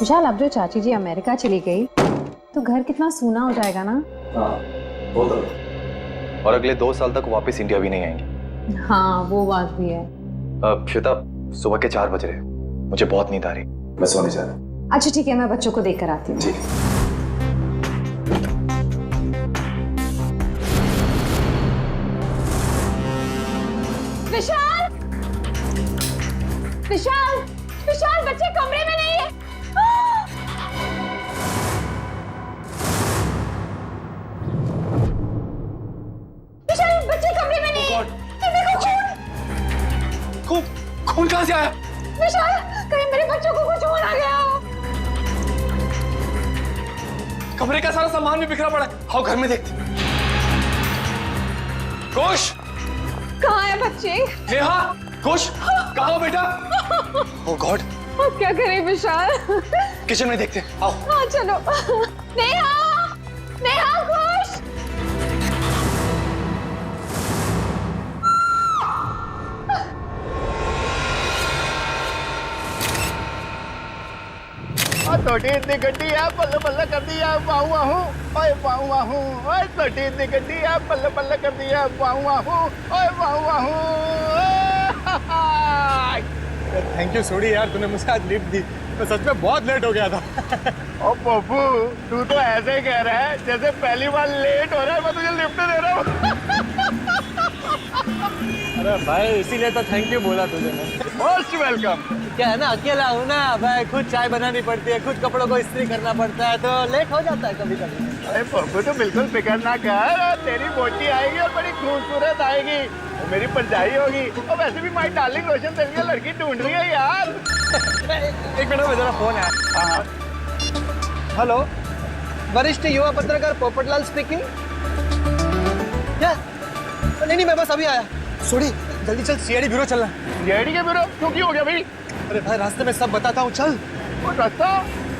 विशाल, अब जो चाची जी अमेरिका चली गई तो घर कितना सूना हो जाएगा ना। हाँ, वो तो। और अगले 2 साल तक वापस इंडिया भी नहीं आएंगे। हाँ, वो बात भी है। श्वेता, सुबह के 4 बज रहे, मुझे बहुत नींद आ रही, मैं सोने जा रहा हूँ। अच्छा ठीक है, मैं बच्चों को देख कर आती हूँ। ठीक। विशाल, विशाल, विशाल, बच्चे कमरे में नहीं है। विशाल, बच्चे कमरे में नहीं है। खून खून कहाँ से आया? विशाल, कहीं मेरे बच्चों को कुछ हो ना गया हो। कमरे का सारा सामान भी बिखरा पड़ा है। आओ घर में देखते। कुश, कहाँ है बच्चे? नेहा, कुश, कहाँ हो बेटा? ओह गॉड, अब क्या करें विशाल? किचन में देखते हैं, आओ। हाँ चलो। नेहा, नेहा, खुश। छोटी इतनी गड्डी है, बल्ले बल्ले कर दिया, बाहू आहू, ओए बाहू आहू, ओए छोटी इतनी गड्डी है, बल्ले बल्ले कर दिया, बाहू आहू, ओए बाहू आहू। थैंक यू सोडी यार, तूने मुझे आज लिफ्ट दी। मैं सच में बहुत लेट हो गया था। ओ पप्पू, तू तो ऐसे ही कह रहा है जैसे पहली बार लेट हो रहा है मैं तुझे लिफ्ट दे रहा हूँ। अरे भाई, इसीलिए तो थैंक यू बोला तुझे मैं। Most welcome. क्या है ना, अकेला हूँ ना भाई, खुद चाय बनानी पड़ती है, खुद कपड़ों को इस्त्री करना पड़ता है, तो लेट हो जाता है कभी कभी। अरे पप्पू, तो बिल्कुल फिक्र ना कर, तेरी बोटी आएगी और बड़ी खूबसूरत आएगी, वो मेरी परजाई होगी। और वैसे भी माई डार्लिंग रोशन तेरे लिए लड़की ढूंढ रही है यार। एक मिनट में जरा फोन है। हाँ, हेलो, वरिष्ठ युवा पत्रकार पोपटलाल स्पीकिंग। क्या? नहीं, मैं बस अभी आया। सोडी, जल्दी चल, सीआईडी ब्यूरो चलना। सीआईडी के ब्यूरो? क्यों, की हो गया भाई? अरे भाई, रास्ते में सब बताता हूँ, चल। वो रास्ता?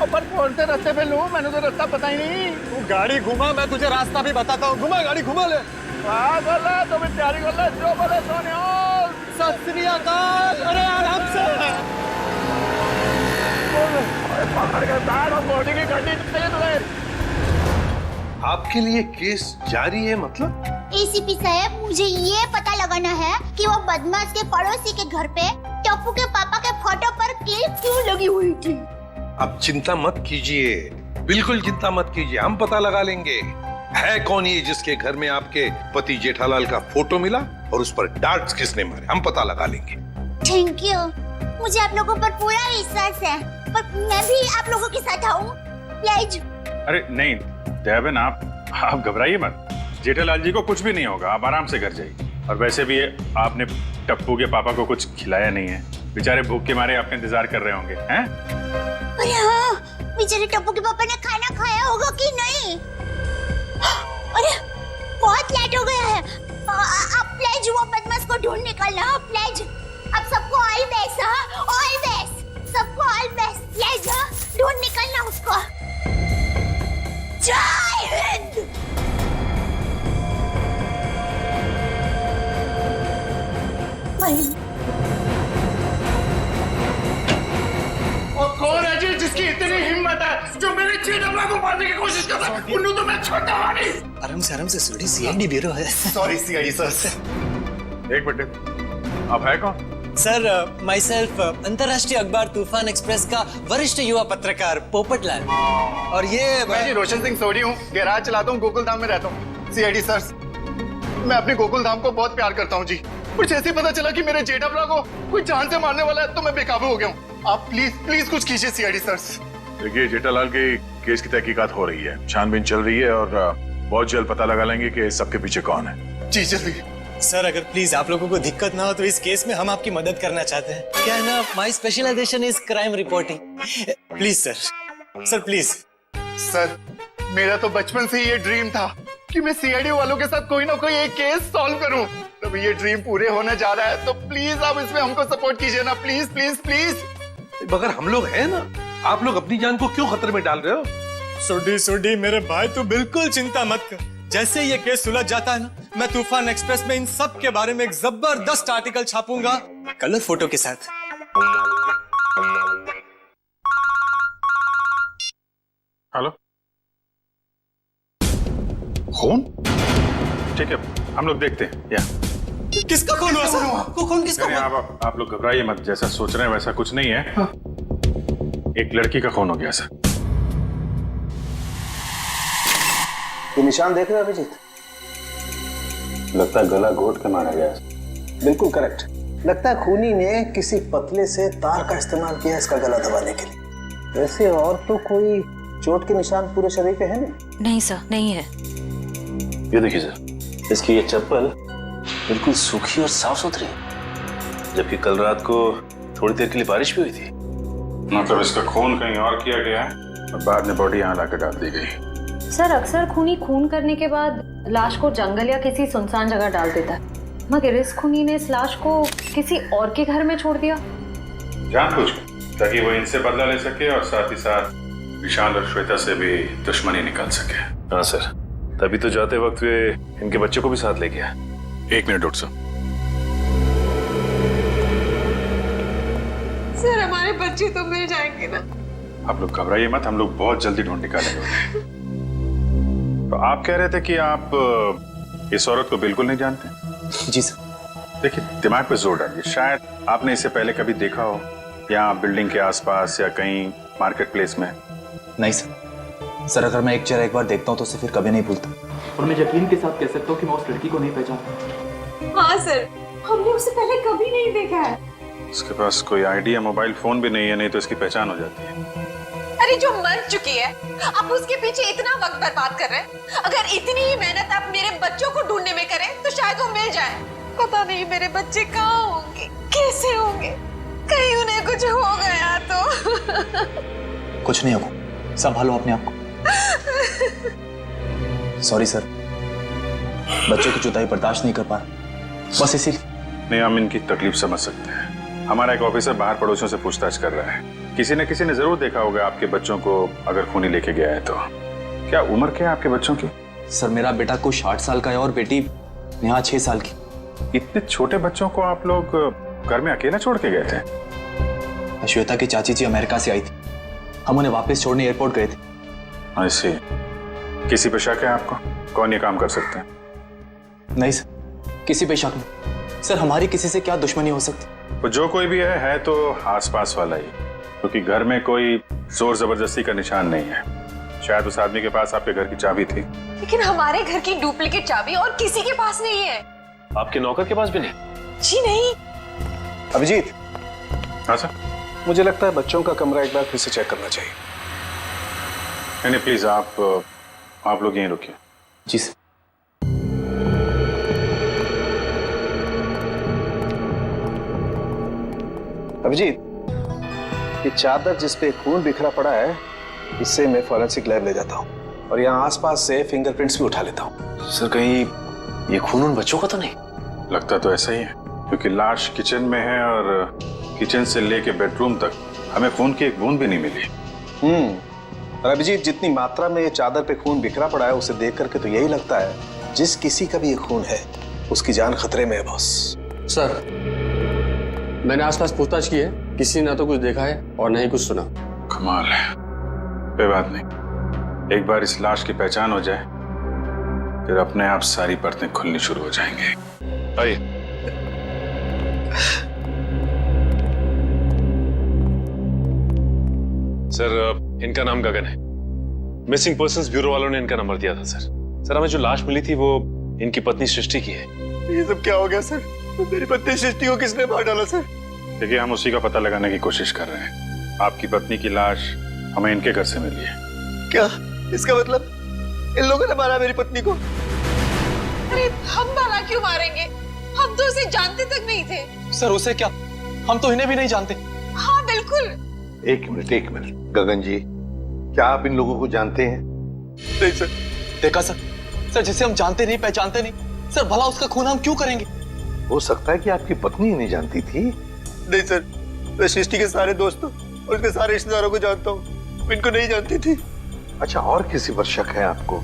पर कौन से रास्ते पे लूं? मैंने तो रास्ता पता ही नहीं। तू गाड़ी घुमा, मैं तुझे रास्ता भी बताता हूँ। घुमा, गाड़ी घुमा ले। हाँ बोला तो मैं तैयारी कर ले, जो बोले सोने। सत श्री अकाल। अरे आराम से। पकड़ के बैठ और बॉडी की गड्डी चाहिए तुम्हें। आपके लिए केस जारी है मतलब? एसीपी साहब, मुझे ये पता लगाना है कि वो बदमाश के पड़ोसी के घर पे टप्पू के पापा के फोटो पर क्लिप क्यों लगी हुई थी। अब चिंता मत कीजिए, बिल्कुल चिंता मत कीजिए, हम पता लगा लेंगे। है कौन ये जिसके घर में आपके पति जेठालाल का फोटो मिला और उस पर डार्ट्स किसने मारे, हम पता लगा लेंगे। थैंक यू, मुझे आप लोगों पर पूरा विश्वास है, पर मैं भी आप लोगों के साथ आऊं प्लीज। अरे नहीं दयाबेन, आप घबराइए मत, जेठालाल जी को कुछ भी नहीं होगा, आप आराम से घर जाइए। और वैसे भी आपने टप्पू के पापा को कुछ खिलाया नहीं है, बेचारे भूख के मारे आपका इंतजार कर रहे होंगे हैं? अरे हाँ, बेचारे टप्पू के पापा ने खाना खाया होगा कि नहीं? अरे बहुत लेट हो गया है, आप प्लीज वो बदमाश को ढूंढ निकालना प्लीज। आप सबको ऑल बेस्ट, ऑल बेस्ट, सबको ऑल बेस्ट प्लीज, ढूंढ निकालना उसको। जय हिंद। और कौन है जी जिसकी इतनी हिम्मत है जो मेरे जेठालाल को मारने की कोशिश कर रहा है? उन्हें तो मैं छोड़ता नहीं। आराम से सोडी, सीआईडी ब्यूरो है। Sorry CID sir. एक मिनट, आप है कौन? सर, माई सेल्फ, अंतर्राष्ट्रीय अखबार तूफान एक्सप्रेस का वरिष्ठ युवा पत्रकार पोपटलाल। और ये मैं जी रोशन सिंह सोडी हूँ, गैराज चलाता हूँ, गोकुल धाम में रहता हूँ। सीआईडी सर, मैं अपने गोकुल धाम को बहुत प्यार करता हूँ जी। कुछ ऐसे ही पता चला कि मेरे जेठालाल को कोई जान से मारने वाला है, तो मैं बेकाबू हो गया हूँ। आप प्लीज कुछ कीजिए सीआईडी सर। देखिए, जेठालाल के केस की तहकीकात हो रही है, छानबीन चल रही है और बहुत जल्द पता लगा लेंगे कि सबके पीछे कौन है। जी जल्दी। सर, अगर प्लीज आप लोगों को दिक्कत ना हो तो इस केस में हम आपकी मदद करना चाहते हैं। क्या है ना, my specialisation is crime reporting. Please sir please. Sir, मेरा तो बचपन से ये ड्रीम था कि मैं सीआईडी वालों के साथ कोई ना कोई एक केस सॉल्व करूं। तो ये ड्रीम पूरे होने जा रहा है, तो प्लीज आप इसमें हमको सपोर्ट कीजिए ना, प्लीज प्लीज प्लीज। मगर हम लोग हैं ना, आप लोग अपनी जान को क्यों खतरे में डाल रहे हो? सोडी मेरे भाई, तू बिल्कुल चिंता मत कर। जैसे ये केस सुलझ जाता है ना, मैं तूफान एक्सप्रेस में इन सब के बारे में एक जबरदस्त आर्टिकल छापूंगा, कलर फोटो के साथ। हेलो, खून? ठीक है, हम लोग देखते हैं। या किसका खून हुआ सर? वो खून किसका नहीं, हुआ? आप लोग घबराइए मत। जैसा सोच रहे हैं वैसा कुछ नहीं है। एक लड़की का खून हो गया सर। ये निशान देख रहे हो अभिजीत? लगता है गला घोट के मारा गया। बिल्कुल करेक्ट। लगता है खूनी ने किसी पतले से तार का इस्तेमाल किया इसका गला दबाने के लिए। वैसे और तो कोई चोट के निशान पूरे शरीर पे है नहीं? नहीं सर, नहीं है। ये देखिए सर, इसकी ये चप्पल बिल्कुल सूखी और साफ सुथरी है, जबकि कल रात को थोड़ी देर के लिए बारिश भी हुई थी। मतलब इसका खून कहीं और किया गया है और बाद में बॉडी यहाँ लाकर डाल दी गई। सर अक्सर खूनी खून करने के बाद लाश को जंगल या किसी सुनसान जगह डाल देता है, मगर इस खूनी ने इस लाश को किसी और के घर में छोड़ दिया। जानबूझकर, ताकि वो इनसे बदला ले सके और साथ ही साथ विशाल और श्वेता से भी दुश्मनी निकाल सके। हाँ सर, तभी तो जाते वक्त वे इनके बच्चे को भी साथ ले गया। 1 मिनट डॉक्टर साहब। सर हमारे बच्चे तो मिल जाएंगे ना? आप लोग घबराइए मत, हम लोग बहुत जल्दी ढूंढ निकालेंगे। तो आप कह रहे थे कि आप इस औरत को बिल्कुल नहीं जानते? जी सर। देखिए, दिमाग पे जोर डालिए। शायद आपने इसे पहले कभी देखा हो, या बिल्डिंग के आसपास या कहीं मार्केट प्लेस में। नहीं सर, अगर मैं एक चेहरा एक बार देखता हूँ तो उसे फिर कभी नहीं भूलता। और मैं यकीन के साथ कह सकता हूँ कि मैं उस लड़की को नहीं पहचानता। हाँ सर, हमने उसे पहले कभी नहीं देखा है। उसके पास कोई आईडी या मोबाइल फोन भी नहीं है, नहीं तो इसकी पहचान हो जाती है। अरे जो मर चुकी है, आप उसके पीछे इतना वक्त बर्बाद कर रहे हैं। अगर इतनी ही मेहनत आप मेरे बच्चों को ढूंढने में करें तो शायद वो मिल जाए। पता नहीं मेरे बच्चे कहाँ होंगे, कैसे होंगे, कहीं उन्हें कुछ हो गया तो। कुछ नहीं होगा, संभालो अपने आप को। सॉरी सर, बच्चों की जुदाई बर्दाश्त नहीं कर पा रहा, बस इसीलिए। नहीं, हम इनकी तकलीफ समझ सकते हैं। हमारा एक ऑफिसर बाहर पड़ोसियों से पूछताछ कर रहा है। किसी न किसी ने जरूर देखा होगा आपके बच्चों को, अगर खूनी लेके गया है तो। क्या उम्र क्या है आपके बच्चों की? सर मेरा बेटा कुछ 60 साल का है और बेटी नेहा 6 साल की। इतने छोटे बच्चों को आप लोग घर में अकेला छोड़ के गए थे? श्वेता की चाची जी अमेरिका से आई थी, हम उन्हें वापस छोड़ने एयरपोर्ट गए थे। ऐसे किसी पे शक है आपको? कौन ये काम कर सकते हैं? नहीं सर, किसी पे शक नहीं। सर हमारी किसी से क्या दुश्मनी हो सकती? वो जो कोई भी है तो आसपास वाला ही, क्योंकि घर में कोई जोर जबरदस्ती का निशान नहीं है। शायद उस आदमी के पास आपके घर की चाबी थी। लेकिन हमारे घर की डुप्लीकेट चाबी और किसी के पास नहीं है। आपके नौकर के पास भी नहीं? जी नहीं। अभिजीत। हाँ सर। मुझे लगता है बच्चों का कमरा एक बार फिर से चेक करना चाहिए। नहीं प्लीज, आप लोग यहीं रुकिए। जी सर। अभिजीत, ये चादर जिस पे खून बिखरा पड़ा है, इससे मैं फॉरेंसिक लैब ले जाता हूँ और यहाँ आसपास से फिंगरप्रिंट्स भी उठा लेता हूँ। सर कहीं ये खून उन बच्चों का तो नहीं? लगता तो ऐसा ही है, क्योंकि लाश किचन में है और किचन से लेके बेडरूम तक हमें खून की एक बूंद भी नहीं मिली। और अभिजीत, जितनी मात्रा में ये चादर पे खून बिखरा पड़ा है उसे देख करके तो यही लगता है जिस किसी का भी ये खून है उसकी जान खतरे में है बॉस। सर मैंने आसपास पूछताछ की है, किसी ने ना तो कुछ देखा है और ना ही कुछ सुना। कमाल है। कोई बात नहीं, एक बार इस लाश की पहचान हो जाए फिर अपने आप सारी परतें खुलनी शुरू हो जाएंगे। आइए। सर इनका नाम गगन है। मिसिंग पर्संस ब्यूरो वालों ने इनका नंबर दिया था सर। सर हमें जो लाश मिली थी वो इनकी पत्नी सृष्टि की है। ये सब क्या हो गया सर? मेरी पत्नी सृष्टि को किसने मार डाला सर? देखिए, हम उसी का पता लगाने की कोशिश कर रहे हैं। आपकी पत्नी की लाश हमें इनके घर से मिली है। क्या इसका मतलब इन लोगों ने मारा मेरी पत्नी को? अरे हम भला क्यों मारेंगे? हम तो उसे जानते तक नहीं थे। सर उसे क्या, हम तो इन्हें भी नहीं जानते। हाँ बिल्कुल। एक मिनट गगन जी, क्या आप इन लोगों को जानते हैं? नहीं सर। देखा सर, जिसे हम जानते नहीं पहचानते नहीं, सर भला उसका खून हम क्यों करेंगे? हो सकता है कि आपकी पत्नी नहीं जानती थी। नहीं सर, मैं सृष्टि के सारे दोस्तों और उसके सारे रिश्तेदारों को जानता हूँ, इनको नहीं जानती थी। अच्छा, और किसी पर शक है आपको?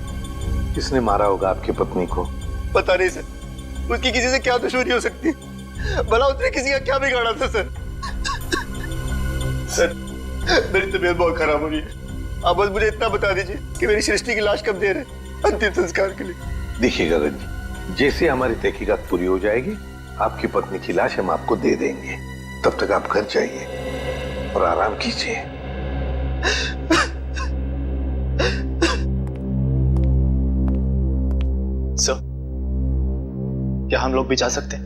किसने मारा होगा आपकी पत्नी को? पता नहीं सर, उसकी किसी से क्या दुश्मनी हो सकती है? भला उसने किसी का क्या बिगाड़ा था सर? सर मेरी तबीयत बहुत खराब हो रही है, आप बस मुझे इतना बता दीजिए कि मेरी सृष्टि की लाश कब दे रहे अंतिम संस्कार के लिए। देखिए गगन जी, जैसे हमारी तहकीकात पूरी हो जाएगी आपकी पत्नी की लाश हम आपको दे देंगे। तब तक आप घर जाइए और आराम कीजिए। सर, क्या हम लोग भी जा सकते हैं?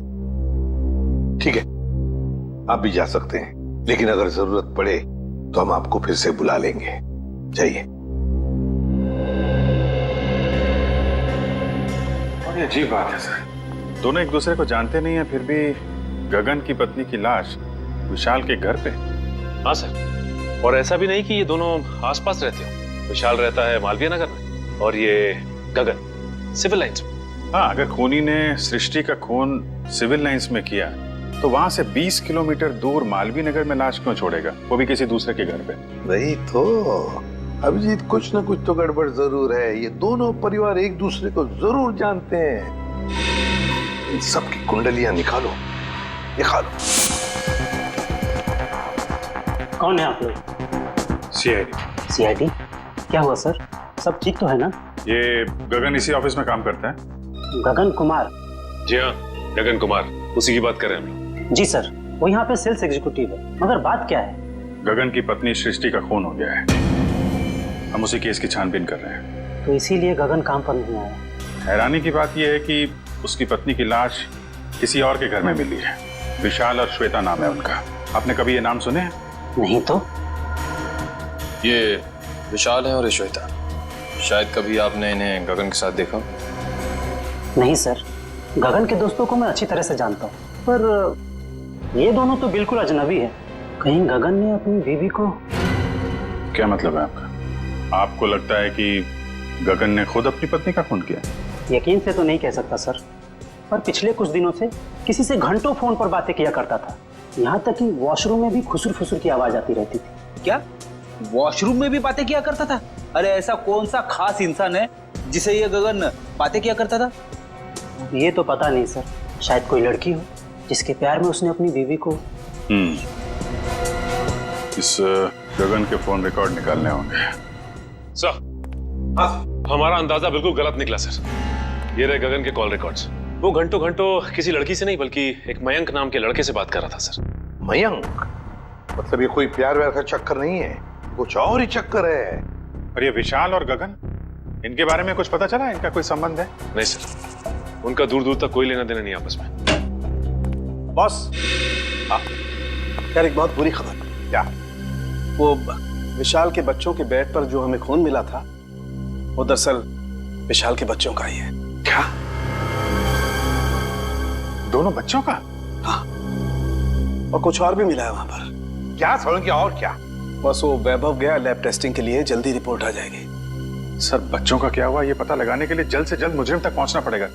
ठीक है, आप भी जा सकते हैं, लेकिन अगर जरूरत पड़े तो हम आपको फिर से बुला लेंगे। जाइए। और ये अजीब बात है सर, दोनों एक दूसरे को जानते नहीं है, फिर भी गगन की पत्नी की लाश विशाल के घर पे। हाँ सर, और ऐसा भी नहीं कि ये दोनों आसपास रहते हो। विशाल रहता है मालवीय नगर में और ये गगन सिविल लाइंस में। हाँ, अगर खूनी ने सृष्टि का खून सिविल लाइंस में किया तो वहां से 20 किलोमीटर दूर मालवीय नगर में लाश क्यों छोड़ेगा, वो भी किसी दूसरे के घर पे? वही तो अभिजीत, कुछ ना कुछ तो गड़बड़ जरूर है। ये दोनों परिवार एक दूसरे को जरूर जानते हैं। इन सबकी कुंडलियां निकालो, निकालो। कौन है आप लोग? सीआईडी। सीआईडी? क्या हुआ सर? सब ठीक तो है ना? ये गगन इसी ऑफिस में काम करता है। गगन कुमार? जी हाँ, गगन कुमार, उसी की बात कर रहे हैं हम लोग। जी सर, वो यहाँ पे सेल्स एग्जीक्यूटिव है। मगर बात क्या है? गगन की पत्नी सृष्टि का खून हो गया है, हम उसी केस की छानबीन कर रहे हैं। तो इसीलिए गगन काम पर नहीं आया। हैरानी की बात यह है कि उसकी पत्नी की लाश किसी और के घर में मिली है। विशाल और श्वेता नाम है उनका। आपने कभी ये नाम सुने हैं? नहीं तो। ये विशाल है और ये श्वेता। शायद कभी आपने इन्हें गगन के साथ देखा? नहीं सर, गगन के दोस्तों को मैं अच्छी तरह से जानता हूँ, पर ये दोनों तो बिल्कुल अजनबी है। कहीं गगन ने अपनी बीवी को... क्या मतलब है आपका? आपको लगता है कि गगन ने खुद अपनी पत्नी का खून किया? यकीन से तो नहीं कह सकता सर, पर पिछले कुछ दिनों से किसी से घंटों फोन पर बातें किया करता था। यहाँ तक कि वॉशरूम में भी खुसुर फुसुर की आवाज आती रहती थी। क्या वॉशरूम में भी बातें किया करता था? अरे ऐसा कौन सा खास इंसान है जिसे ये गगन बातें किया करता था? ये तो पता नहीं सर, शायद कोई लड़की हो जिसके प्यार में उसने अपनी बीवी को... इस गगन के फोन रिकॉर्ड निकालने होंगे। सर, हमारा अंदाजा बिल्कुल गलत निकला सर। ये रहे गगन के कॉल रिकॉर्ड्स। वो घंटों घंटों किसी लड़की से नहीं बल्कि एक मयंक नाम के लड़के से बात कर रहा था सर। मयंक? मतलब ये कोई प्यार व्यार का चक्कर नहीं है, कुछ और ही चक्कर है। और ये विशाल और गगन, इनके बारे में कुछ पता चला? इनका कोई संबंध है? नहीं सर, उनका दूर दूर तक कोई लेना देना नहीं आपस में। बॉस, यार एक बहुत बुरी खबर। क्या? वो विशाल के बच्चों के बेड पर जो हमें खून मिला था, वो दरअसल विशाल के बच्चों का ही है। क्या? दोनों बच्चों का? हाँ, और कुछ और भी मिला है वहां पर। क्या सोलंकी? और क्या? बस वो वैभव गया लैब टेस्टिंग के लिए, जल्दी रिपोर्ट आ जाएगी। सर, बच्चों का क्या हुआ ये पता लगाने के लिए जल्द से जल्द मुजरिम तक पहुंचना पड़ेगा।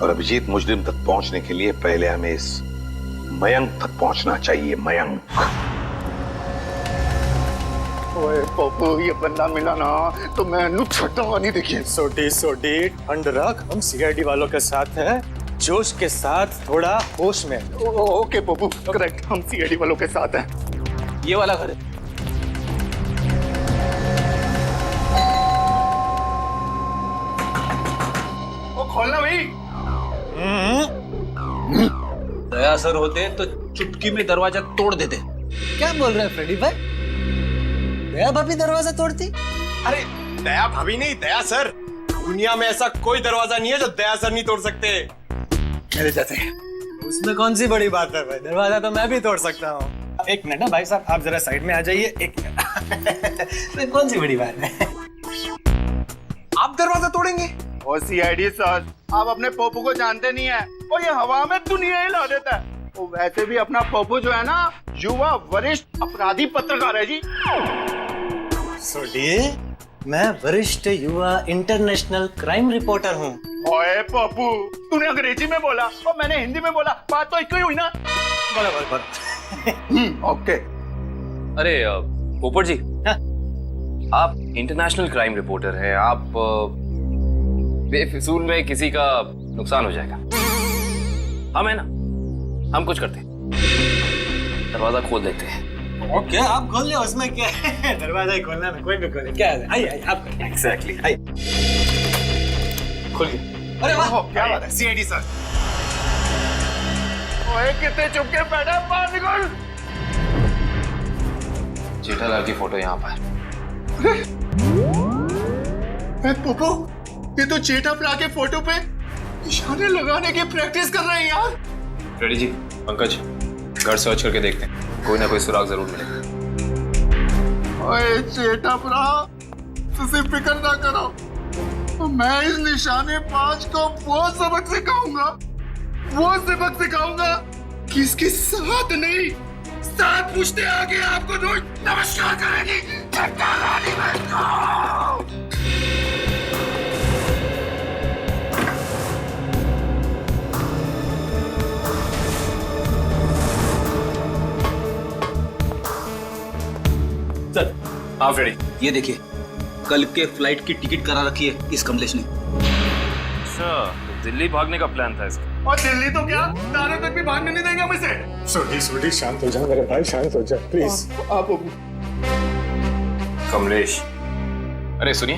और अभिजीत, मुजरिम तक पहुंचने के लिए पहले हमें इस मयंक तक पहुंचना चाहिए। मयंक। ओए पप्पू, ये बंदा मिला ना तो मैं छट्टा नहीं देखिए। सोडी ठंड रख, हम सीआईडी वालों के साथ हैं, जोश के साथ, थोड़ा होश में। ओके पप्पू, करेक्ट, हम सीआईडी वालों के साथ हैं। ये वाला घर है। खोलना भाई। दया सर होते तो चुटकी में दरवाजा तोड़ देते। क्या बोल रहे हैं फ्रेडी भाई? दया भाभी दरवाजा तोड़ती? अरे दया भाभी नहीं, दया सर। दुनिया में ऐसा कोई दरवाजा नहीं है जो दया सर नहीं तोड़ सकते। मेरे जाते उसमें कौन सी बड़ी बात है भाई, दरवाजा तो मैं भी तोड़ सकता हूँ। एक मिनट ना भाई साहब, आप जरा साइड में आ जाइए। एक मिनट। कौन सी बड़ी बात है? आप दरवाजा तोड़ेंगे? और सीआईडी सर, आप अपने पप्पू को जानते नहीं है, और ये हवा में दुनिया हिला देता है। और वैसे भी अपना पप्पू जो है ना, युवा वरिष्ठ अपराधी पत्रकार है जी। सोडी, मैं वरिष्ठ युवा इंटरनेशनल क्राइम रिपोर्टर हूँ। ओए पप्पू, तूने अंग्रेजी में बोला और मैंने हिंदी में बोला, बात तो एक ही हुई ना। बराबर। ओके। अरे पोपट जी, आप इंटरनेशनल क्राइम रिपोर्टर हैं, आप बेफिजूल में किसी का नुकसान हो जाएगा। हम है ना, हम कुछ करते हैं, दरवाजा खोल देते हैं ओके आप खोल ले, उसमें क्या है, दरवाजा ही खोलना ना, कोई भी खोले, क्या है, आइए आइए आप एग्जैक्टली आइए। खुल गया। अरे वाह, क्या बात है सीआईडी सर। ओए कितने चुपके बैठा, बाहर निकल। जेठालाल की फोटो यहाँ पर। पोपो, ये तो जेठा प्रा के फोटो पे निशाने लगाने की प्रैक्टिस कर रहे हैं यार। रेडी जी, पंकज घर सर्च करके देखते हैं, कोई ना कोई सुराग जरूर मिलेगा। ओए जेठा प्रा, तुझे फिक्र ना करो, तो मैं इस निशाने पांच को वो सबक सिखाऊंगा किसके साथ नहीं, साथ पूछते आगे आपको रोज नमस्कार करेगी। सर आप रेडी? ये देखिए, कल के फ्लाइट की टिकट करा रखी है इस कमलेश ने। अच्छा, दिल्ली भागने का प्लान था इसका। और दिल्ली तो क्या, तारे तक भी भागने नहीं देंगे मुझे। सोडी शांत हो जा मेरे भाई, शांत हो जा प्लीज। आप कमलेश, अरे सुनिए,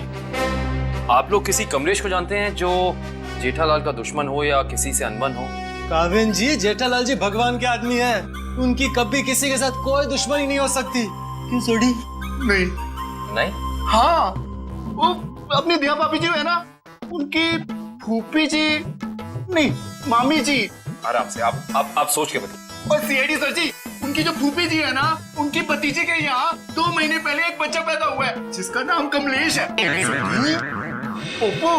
आप लोग किसी कमलेश को जानते हैं जो जेठालाल का दुश्मन हो या किसी से अनबन हो? काविन जी, जेठालाल जी भगवान के आदमी हैं, उनकी कभी किसी के साथ कोई दुश्मनी नहीं हो सकती। क्यों सोडी? नहीं? हाँ, वो अपनी दिया भाभी जी है ना, उनकी फूफी जी नहीं, मामी जी। आराम से, आप सोच के बताइए। और सीआईडी सर जी, उनकी जो फूफी जी है ना, उनकी भतीजे के यहाँ 2 महीने पहले एक बच्चा पैदा हुआ है जिसका नाम कमलेश है। ओप्पो,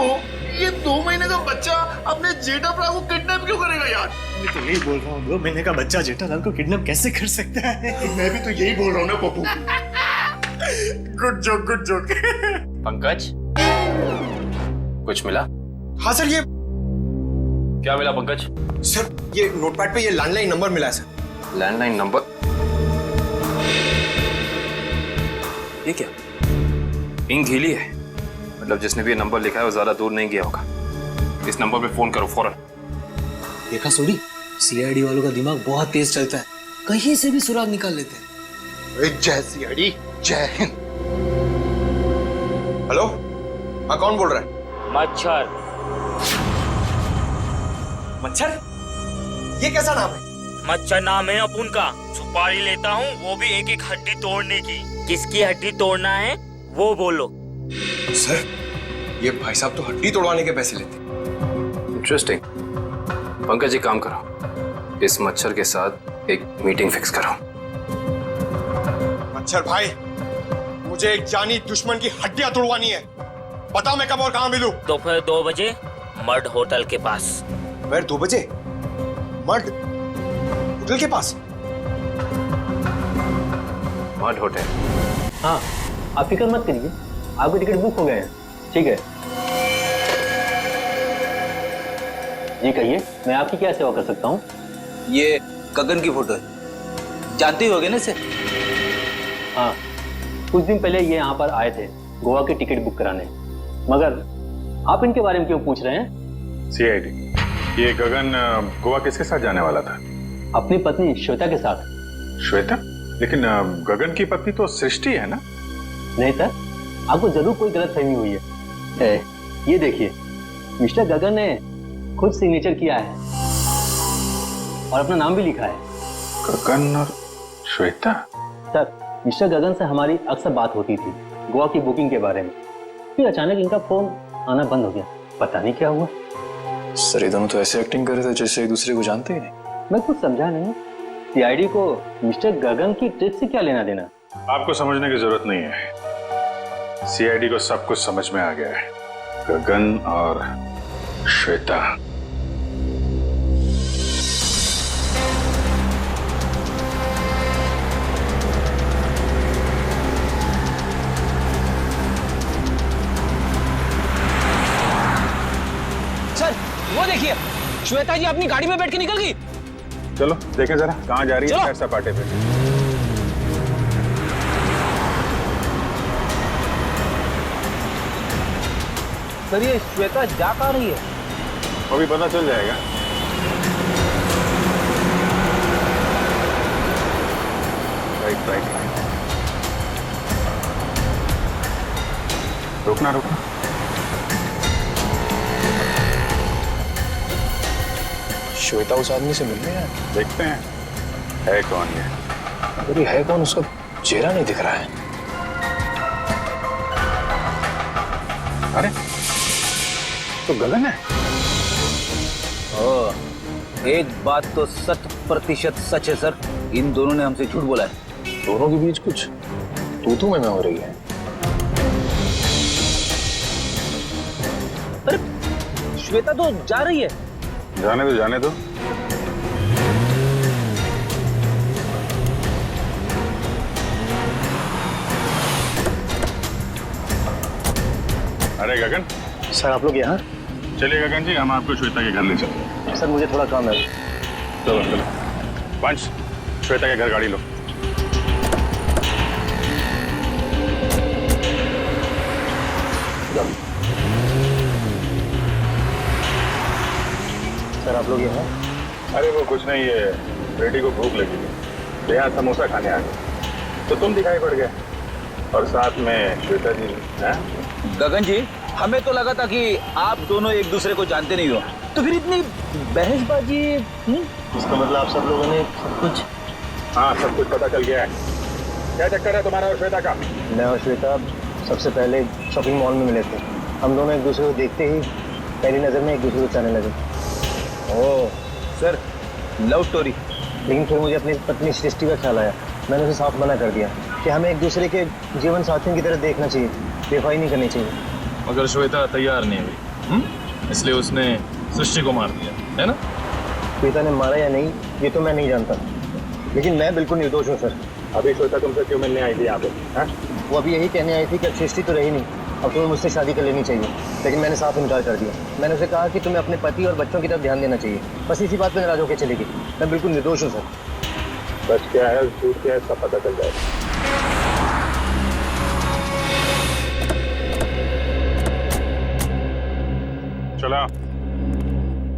ये 2 महीने का बच्चा अपने जेठा प्रा को किडनैप क्यों करेगा यार? मैं तो यही बोल रहा हूँ, 2 महीने का बच्चा जेठालाल को किडनैप कैसे कर सकता है? मैं भी तो यही बोल रहा हूँ ना पप्पू। Good joke. पंकज, कुछ मिला? हाँ सर, ये क्या मिला पंकज? सर ये नोटपैड पे ये लैंडलाइन नंबर मिला है सर। Landline number? ये क्या, इंक गीली है? मतलब जिसने भी ये नंबर लिखा है वो ज्यादा दूर नहीं गया होगा। इस नंबर पे फोन करो फौरन। देखा सोडी, सीआईडी वालों का दिमाग बहुत तेज चलता है, कहीं से भी सुराग निकाल लेते हैं। जय सीआईडी, जय हिंद। हेलो, हाँ कौन बोल रहा है? मच्छर? ये कैसा नाम है? मच्छर नाम है अपुन का। सुपारी लेता हूँ, वो भी एक हड्डी तोड़ने की। किसकी हड्डी तोड़ना है वो बोलो। सर, ये भाई साहब तो हड्डी तोड़वाने के पैसे लेते। इंटरेस्टिंग। पंकज जी काम करो, इस मच्छर के साथ एक मीटिंग फिक्स करो। मच्छर भाई, मुझे एक जानी दुश्मन की हड्डियां तोड़वानी है। बताओ मैं कब और कहाँ मिलूं? दोपहर 2 बजे मर्ड होटल के पास। दोपहर 2 बजे मर्ड होटल के पास? Mud hotel? हाँ, आप फिक्र मत करिए, आपके टिकट बुक हो गए हैं। ठीक है जी, कहिए मैं आपकी क्या सेवा कर सकता हूँ? ये गगन की फोटो है, जानते ही होगे ना इसे? हाँ, कुछ दिन पहले ये यहाँ पर आए थे गोवा की टिकट बुक कराने, मगर आप इनके बारे में क्यों पूछ रहे हैं? सीआईडी, ये गगन गोवा किसके साथ जाने वाला था? अपनी पत्नी श्वेता के साथ। श्वेता? लेकिन गगन की पत्नी तो सृष्टि है ना? नहीं सर, आपको जरूर कोई गलतफहमी हुई है। ये देखिए, मिस्टर गगन ने खुद सिग्नेचर किया है और अपना नाम भी लिखा है। गगन और श्वेता? सर, मिस्टर गगन से हमारी अक्सर बात होती थी गोवा की बुकिंग के बारे में, फिर अचानक इनका फोन आना बंद हो गया, पता नहीं क्या हुआ। सर, ये दोनों तो ऐसे एक्टिंग कर रहे थे जैसे एक दूसरे को जानते ही नहीं। मैं कुछ समझा नहीं, सीआईडी को मिस्टर गगन की ट्रिप से क्या लेना देना? आपको समझने की जरूरत नहीं है, सीआईडी को सब कुछ समझ में आ गया है। गगन और श्वेता। सर, वो देखिए, श्वेता जी अपनी गाड़ी में बैठ के निकल गई। चलो देखें जरा कहाँ जा रही है सैर सपाटे पे। सर, ये श्वेता जा कहाँ रही है? अभी पता चल जाएगा। राइट। राइट। रुकना रुकना। श्वेता उस आदमी से मिलने है, देखते हैं है कौन ये। अरे है कौन, उसका चेहरा नहीं दिख रहा है। अरे तो गगन है। एक बात तो 100% सच है सर, इन दोनों ने हमसे झूठ बोला है। दोनों के बीच कुछ तू में हो रही है। अरे श्वेता तो जा रही है। जाने दो जाने दो। अरे गगन। सर आप लोग यहाँ? चलिए गगन जी, हम आपको श्वेता के घर ले चलते हैं। सर मुझे थोड़ा काम है। चलो चलो। पंच, श्वेता के घर गाड़ी लो। सर आप लोग यहाँ? अरे वो कुछ नहीं, ये बेटी को भूख लगी थी, यहाँ समोसा खाने आ गए तो तुम दिखाई पड़ गए, और साथ में श्वेता जी। गगन जी, हमें तो लगा था कि आप दोनों एक दूसरे को जानते नहीं हो, तो फिर इतनी बहसबाजी। इसका मतलब आप सब लोगों ने सब कुछ? हाँ, सब कुछ पता चल गया है। क्या चक्कर है तुम्हारा और श्वेता का? मैं और श्वेता सबसे पहले शॉपिंग मॉल में मिले थे। हम दोनों एक दूसरे को देखते ही पहली नजर में एक दूसरे को चाहने लगे। Oh sir, love story. लेकिन फिर मुझे अपनी पत्नी सृष्टि का ख्याल आया। मैंने उसे साफ मना कर दिया कि हमें एक दूसरे के जीवन साथियों की तरह देखना चाहिए, बेवफाई नहीं करनी चाहिए। मगर श्वेता तैयार नहीं हुई, इसलिए उसने सृष्टि को मार दिया, है ना? श्वेता ने मारा या नहीं ये तो मैं नहीं जानता, लेकिन मैं बिल्कुल निर्दोष हूँ सर। अभी श्वेता तुमसे क्यों मिलने आई थी यहाँ पे? वो अभी यही कहने आई थी कि अब सृष्टि तो रही नहीं, अब तुम्हें मुझसे शादी कर लेनी चाहिए। लेकिन मैंने साफ इनकार कर दिया। मैंने उसे कहा कि तुम्हें अपने पति और बच्चों की तरफ ध्यान देना चाहिए। बस इसी बात पर नाराज होकर चली गई। मैं बिल्कुल निर्दोष हूँ सर। सच क्या है झूठ क्या है इसका पता चल जाएगा। चलो,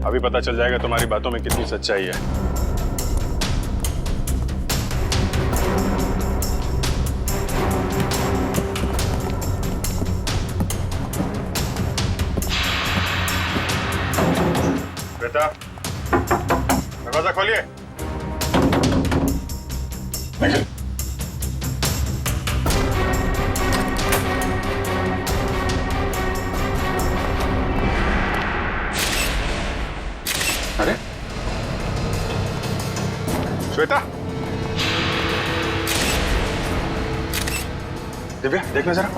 अभी पता चल जाएगा तुम्हारी बातों में कितनी सच्चाई है। बेटा, दरवाजा खोलिए। अरे श्वेता, दिव्या देखना जरा।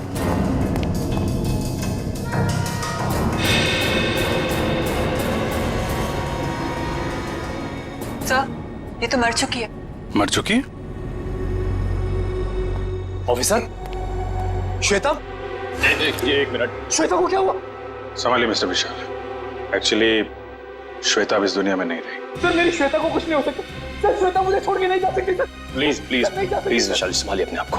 सर, ये तो मर चुकी है। मर चुकी है? ऑफिसर, श्वेता? ये एक मिनट। श्वेता को क्या हुआ? संभालिए मिस्टर विशाल। एक्चुअली श्वेता अब इस दुनिया में नहीं रही। सर मेरी श्वेता को कुछ नहीं हो सकता। सर श्वेता मुझे छोड़ के नहीं जा सकती। सर प्लीज प्लीज प्लीज विशाल, संभालिए अपने आप को।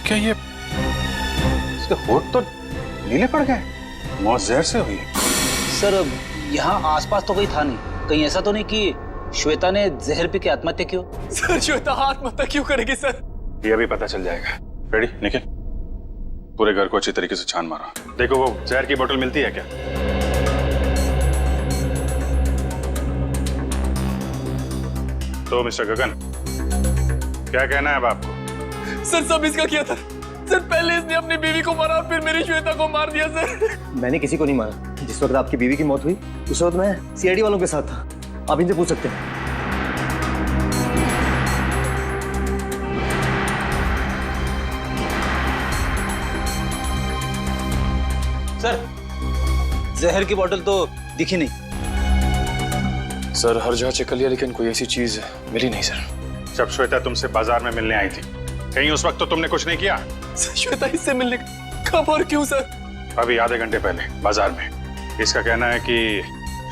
क्या ये इसके होठ तो नीले पड़ गए, मौत जहर से हुई है। सर यहाँ आसपास तो कोई था नहीं, कहीं ऐसा तो नहीं कि श्वेता ने जहर पी के आत्महत्या क्यों? सर श्वेता आत्महत्या क्यों करेगी सर? ये अभी पता चल जाएगा। रेडी निखिल, पूरे घर को अच्छी तरीके से छान मारो। देखो वो जहर की बोतल मिलती है क्या? तो मिस्टर गगन, क्या कहना है अब आपको? सर सब इसका किया था। सर पहले इसने अपनी बीवी को मारा और फिर मेरी श्वेता को मार दिया सर। मैंने किसी को नहीं मारा। जिस वक्त आपकी बीवी की मौत हुई उस वक्त मैं सीआईडी वालों के साथ था। आप इनसे पूछ सकते हैं। सर जहर की बोतल तो दिखी नहीं। सर हर जगह चेक कर लिया लेकिन कोई ऐसी चीज मिली नहीं सर। जब श्वेता तुमसे बाजार में मिलने आई थी, कहीं उस वक्त तो तुमने कुछ नहीं किया? श्वेता इससे मिलने कब और क्यों सर? अभी आधे घंटे पहले बाजार में। इसका कहना है कि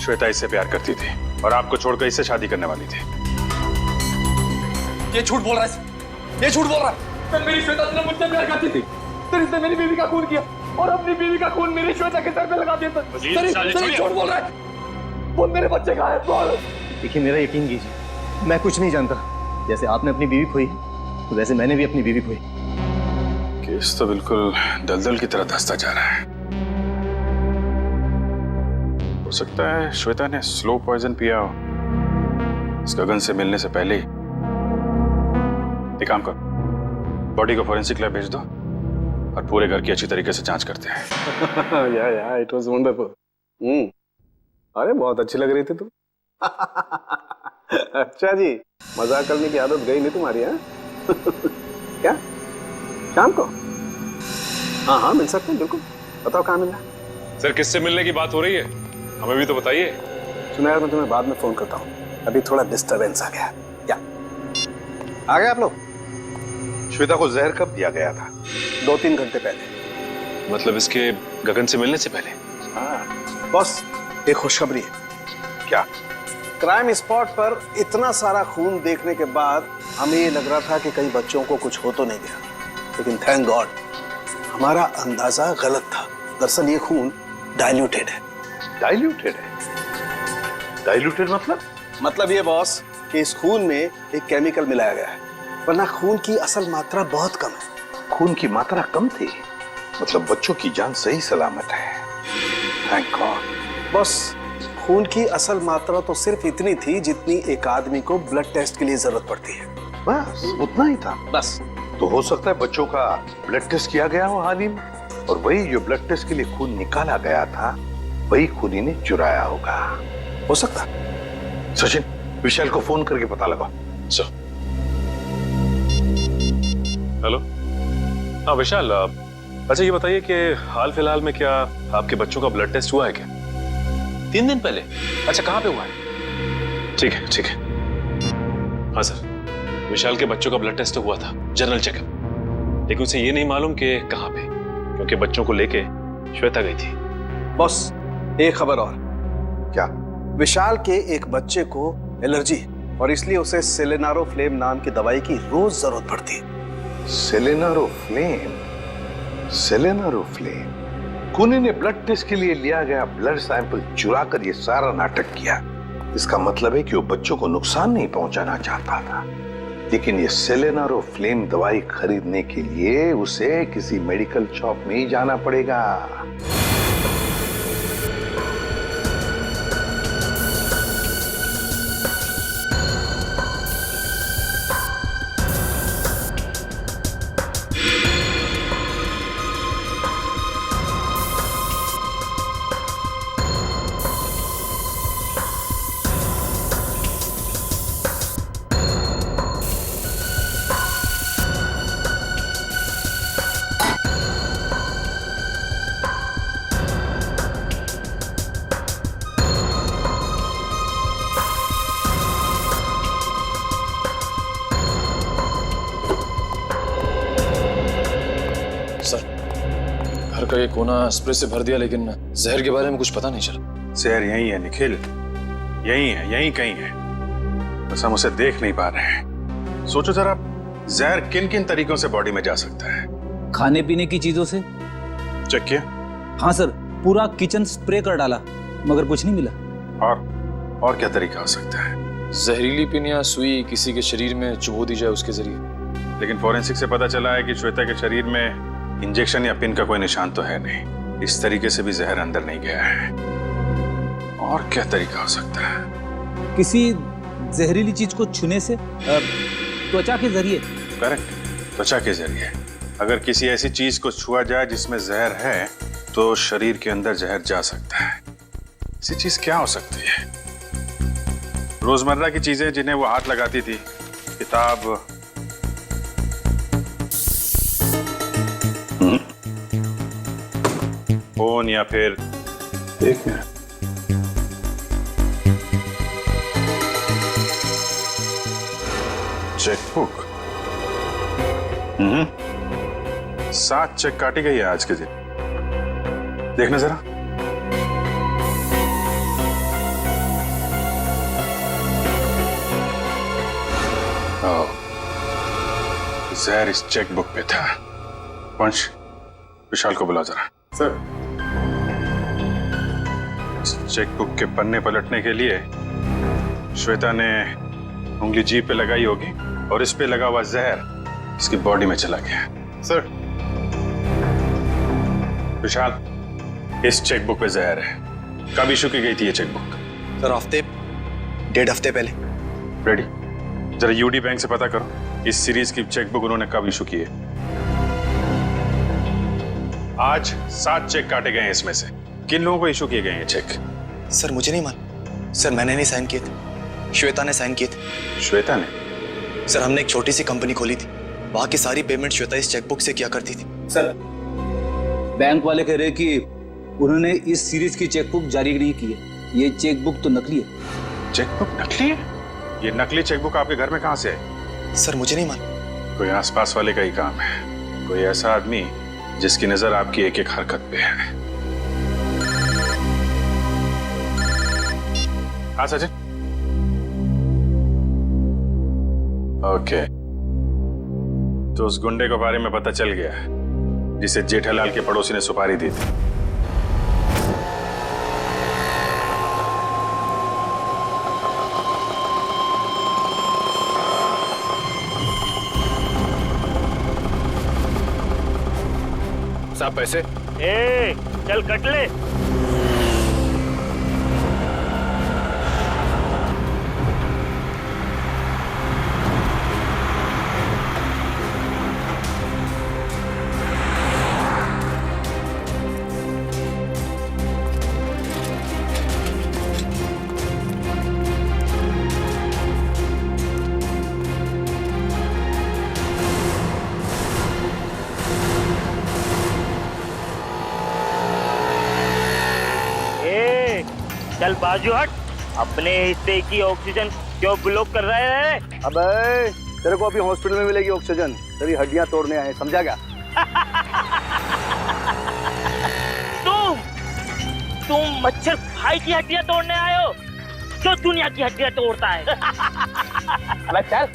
श्वेता इससे प्यार करती थी और आपको छोड़कर इससे शादी करने वाली थी। ये झूठ बोल रहा है सर, ये झूठ बोल रहा है। सर मेरी श्वेता सिर्फ मुझसे प्यार करती थी, फिर इसने मेरी बीवी का खून किया और अपनी बीवी का खून मेरी श्वेता के सर पे लगा दिया। सर झूठ बोल रहा है। वो मेरे बच्चे का है। देखिए मेरा यकीन कीजिए, मैं कुछ नहीं जानता। जैसे आपने अपनी बीवी खोई तो वैसे मैंने भी अपनी बीवी खोई। केस तो बिल्कुल दलदल की तरह धंसता जा रहा है। हो सकता है श्वेता ने स्लो पॉइजन पिया हो इस गगन से मिलने से पहले ही। एक काम करो, बॉडी को फोरेंसिक लैब भेज दो और पूरे घर की अच्छी तरीके से जांच करते हैं। या इट वाज वंडरफुल। अरे बहुत अच्छी लग रही थी तुम। अच्छा जी, मजाक करने की आदत गई नहीं तुम्हारी? है क्या शाम को? हाँ हाँ मिल सकते हैं, बिल्कुल। बताओ कहाँ मिलना? सर किससे मिलने की बात हो रही है, हमें भी तो बताइए। सुना यार, मैं तुम्हें बाद में फोन करता हूँ, अभी थोड़ा डिस्टरबेंस आ गया। क्या आ गए आप लोग? श्वेता को जहर कब दिया गया था? 2-3 घंटे पहले। मतलब इसके गगन से मिलने से पहले? हाँ बॉस, एक खुशखबरी है। क्या? क्राइम स्पॉट पर इतना सारा खून देखने के बाद हमें ये लग रहा था कि कई बच्चों को कुछ हो तो नहीं गया, लेकिन थैंक गॉड हमारा अंदाजा गलत था। दरअसल ये खून डाइल्यूटेड है। डाइल्यूटेड है? डाइल्यूटेड मतलब ये बॉस कि इस खून में एक केमिकल मिलाया गया है, वरना खून की असल मात्रा बहुत कम है। खून की मात्रा कम थी, मतलब बच्चों की जान सही सलामत है। Thank God. बॉस खून की असल मात्रा तो सिर्फ इतनी थी जितनी एक आदमी को ब्लड टेस्ट के लिए जरूरत पड़ती है। बस उतना ही था? बस। तो हो सकता है बच्चों का ब्लड टेस्ट किया गया हो हाल ही में, और वही जो ब्लड टेस्ट के लिए खून निकाला गया था वही खूनी ने चुराया होगा। हो सकता। सचिन, विशाल को फोन करके पता लगाओ। सर। हेलो। हाँ विशाल, अच्छा ये बताइए कि हाल फिलहाल में क्या आपके बच्चों का ब्लड टेस्ट हुआ है क्या? 3 दिन पहले? अच्छा कहाँ पे हुआ है? ठीक है ठीक है। हाँ सर, विशाल के बच्चों का ब्लड टेस्ट हुआ था, जनरल चेकअप, लेकिन उसे ये नहीं मालूम कि कहाँ पे, क्योंकि बच्चों को लेके श्वेता गई थी। बॉस एक खबर और। क्या? विशाल के एक बच्चे को एलर्जी और इसलिए उसे सेलेनारोफ्लेम नाम की दवाई की रोज जरूरत पड़ती है। सेलेनारोफ्लेम? सेलेनारोफ्लेम? खूनी ने ब्लड टेस्ट के लिए लिया गया ब्लड सैंपल चुरा कर ये सारा नाटक किया। इसका मतलब है कि वो बच्चों को नुकसान नहीं पहुंचाना चाहता था, लेकिन ये सेलेनारोफ्लेम दवाई खरीदने के लिए उसे किसी मेडिकल शॉप में ही जाना पड़ेगा। घर का ये कोना स्प्रे से भर दिया, लेकिन जहर के बारे में कुछ पता नहीं चला। जहर यही है निखिल, यही है, यही कहीं है, बस हम उसे देख नहीं पा रहे हैं। सोचो जरा, जहर किन किन तरीकों से बॉडी में जा सकता है? खाने पीने की चीजों से। चेक किया? हाँ सर, पूरा किचन स्प्रे कर डाला मगर कुछ नहीं मिला। और क्या तरीका हो सकता है? जहरीली पिन या सुई किसी के शरीर में चुभो दी जाए उसके जरिए। लेकिन फोरेंसिक से पता चला है कि श्वेता के शरीर में इंजेक्शन या पिन का कोई निशान तो है नहीं। इस तरीके से भी जहर अंदर नहीं गया है। और क्या तरीका हो सकता है? किसी जहरीली चीज को छूने से, त्वचा के जरिए। करेक्ट, त्वचा के जरिए। अगर किसी ऐसी चीज को छुआ जाए जिसमें जहर है तो शरीर के अंदर जहर जा सकता है। ऐसी चीज क्या हो सकती है? रोजमर्रा की चीजें जिन्हें वो हाथ लगाती थी, किताब, फोन, या फिर एक मिनट, चेकबुक। 7 चेक काटी गई है आज के दिन। देखना जरा। जहर इस चेकबुक पे था। वंश, विशाल को बुला जरा। सर। चेकबुक के पन्ने पलटने के लिए श्वेता ने उंगली जीभ पे लगाई होगी और इस पे लगा हुआ जहर इसकी बॉडी में चला गया। सर विशाल, इस चेकबुक पे जहर है। कब इशू की गई थी ये चेकबुक? सर हफ्ते 1.5 हफ्ते पहले। रेडी, जरा यूडी बैंक से पता करो इस सीरीज की चेकबुक उन्होंने कब इशू की है। आज 7 चेक काटे गए हैं, इसमें से किन लोगों को इशू किए गए हैं चेक? सर मुझे नहीं मालूम सर, मैंने नहीं साइन किए थे, श्वेता ने साइन किए थे। श्वेता ने? सर हमने एक छोटी सी कंपनी खोली थी, वहां की सारी पेमेंट श्वेता इस चेकबुक से किया करती थी। सर बैंक वाले कह रहे कि उन्होंने इस सीरीज की चेकबुक जारी नहीं की है, ये चेकबुक तो नकली है। चेकबुक नकली है? ये नकली चेकबुक आपके घर में कहां से है? सर मुझे नहीं मालूम। कोई आसपास वाले का ही काम है, कोई ऐसा आदमी जिसकी नजर आपकी एक एक हरकत पे है। हाँ सचिन। ओके, तो उस गुंडे के बारे में पता चल गया जिसे जेठालाल के पड़ोसी ने सुपारी दी थी। साहब पैसे? ए, चल कट ले। चल बाजू हट, अपने हिस्से की ऑक्सीजन क्यों ब्लॉक कर रहा है? अबे तेरे को अभी हॉस्पिटल में मिलेगी ऑक्सीजन, तेरी हड्डियां तोड़ने आए, समझा क्या? तुम मच्छर भाई की हड्डियां तोड़ने आए हो, जो दुनिया की हड्डियां तोड़ता है। अबे चल,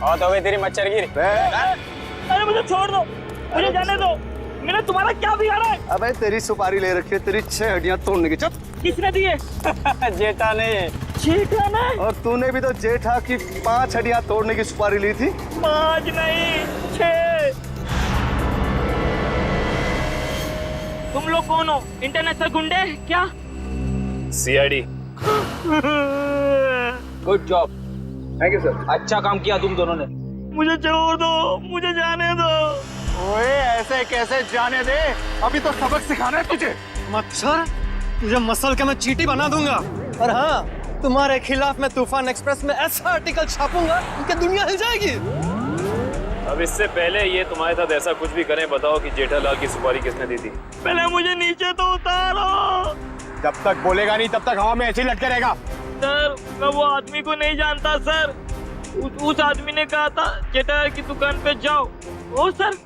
और तो तेरी मच्छर गिरी। अरे मुझे छोड़ दो, मुझे जाने दो, मैंने तुम्हारा क्या बिगाड़ा है? अबे तेरी सुपारी ले रखी है, तेरी 6 हड्डियां तोड़ने की। चल। किसने दी है? जेठा ने। जेठा ने? और तूने भी तो जेठा की 5 हड्डियां तोड़ने की सुपारी ली थी। 5 नहीं 6। तुम लोग कौन हो? इंटरनेशनल गुंडे क्या? CID. Good job, thank you sir, अच्छा काम किया तुम दोनों ने। मुझे छोड़ दो, मुझे जाने दो। ओए ऐसे कैसे जाने दे, अभी तो सबक सिखाना है तुझे। मच्छर, तुझे मसल के मैं चींटी बना दूंगा। और हाँ, तुम्हारे खिलाफ मैं तूफान एक्सप्रेस में ऐसा आर्टिकल छापूंगा कि दुनिया हिल जाएगी। अब इससे पहले ये तुम्हारे साथ ऐसा कुछ भी करें, बताओ कि जेठालाल की सुपारी किसने दी थी? पहले मुझे नीचे तो उतारो। जब तक बोलेगा नहीं तब तक हवा में ऐसे ही लटके रहेगा। सर मैं वो आदमी को नहीं जानता सर, उस आदमी ने कहा था जेठालाल की दुकान पे जाओ। ओ सर,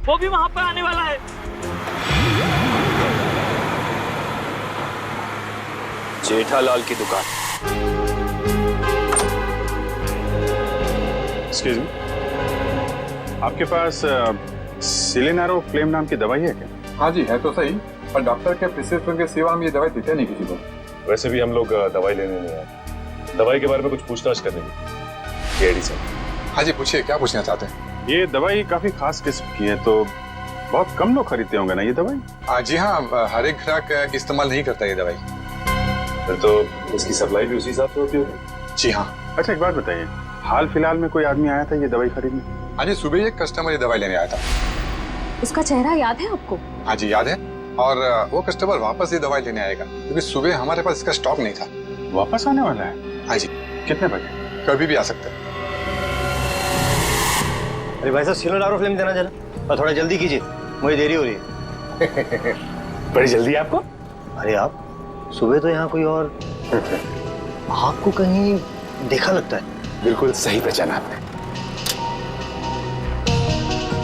वो भी वहाँ पे आने वाला है। जेठालाल की दुकान? एक्सक्यूज मी, आपके पास सिलेनारो फ्लेम नाम की दवाई है क्या? हाँ जी है तो सही, पर डॉक्टर के प्रिस्क्रिप्शन के सिवा हम ये दवाई देते नहीं किसी को। वैसे भी हम लोग दवाई लेने नहीं आए, दवाई के बारे में कुछ पूछताछ करने की। CID sir. हाँ जी पूछिए, क्या पूछना चाहते हैं? ये दवाई काफी खास किस्म की है, तो बहुत कम लोग खरीदते होंगे ना ये दवाई? जी हाँ, हर एक ग्राहक इस्तेमाल नहीं करता ये दवाई। फिर तो इसकी सप्लाई भी उसी हिसाब से होती होगी। जी हाँ। अच्छा एक बात बताइए, हाल फिलहाल में कोई आदमी आया था ये दवाई खरीदने? हाँ जी, सुबह एक कस्टमर ये दवाई लेने आया था। उसका चेहरा याद है आपको? हाँ जी याद है, और वो कस्टमर वापस ये दवाई लेने आएगा क्योंकि सुबह हमारे पास इसका स्टॉक नहीं था। वापस आने वाला है? हाँ जी। कितने बजे? कभी भी आ सकता है। अरे भाई साहब, सिलेनारो फ्लेम देना जरा, और थोड़ा जल्दी कीजिए, मुझे देरी हो रही है। बड़ी जल्दी है आपको? अरे आप सुबह तो यहाँ कोई और आपको कहीं देखा लगता है। बिल्कुल सही पहचाना आपने।